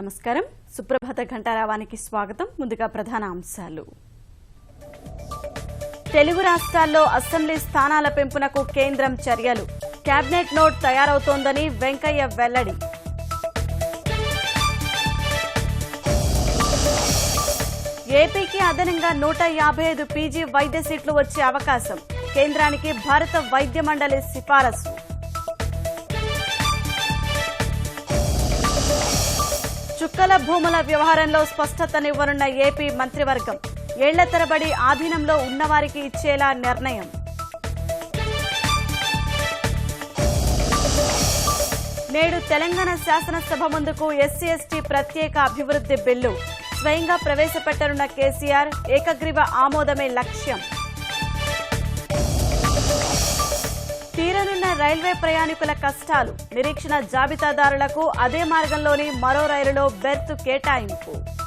నమస్కారం. సుప్రభాత ఘంటారావానికి స్వాగతం. ముందుగా ప్రధాన అంశాలు. తెలుగు రాష్ట్రాల్లో అసెంబ్లీ స్థానాల పెంపునకు కేంద్రం చర్యలు. కేబినెట్ నోట్ తయారవుతోందని వెంకయ్య వెల్లడి. ఏపీకి అదనంగా 155 పీజీ వైద్య సీట్లు వచ్చే అవకాశం. కేంద్రానికి భారత వైద్య మండలి సిఫారసు. చుక్కల భూముల వ్యవహారంలో స్పష్టతనివ్వనున్న ఏపీ మంత్రివర్గం. ఏళ్ల తరబడి ఆధీనంలో ఉన్నవారికి ఇచ్చేలా నిర్ణయం. నేడు తెలంగాణ శాసనసభ ముందుకు ఎస్సీ ఎస్టీ ప్రత్యేక అభివృద్ధి బిల్లు. స్వయంగా ప్రవేశపెట్టనున్న కేసీఆర్. ఏకగ్రీవ ఆమోదమే లక్ష్యం. తీరనున్న రైల్వే ప్రయాణికుల కష్టాలు. నిరీక్షణ జాబితాదారులకు అదే మార్గంలోని మరో రైలులో బెర్త్ కేటాయింపు.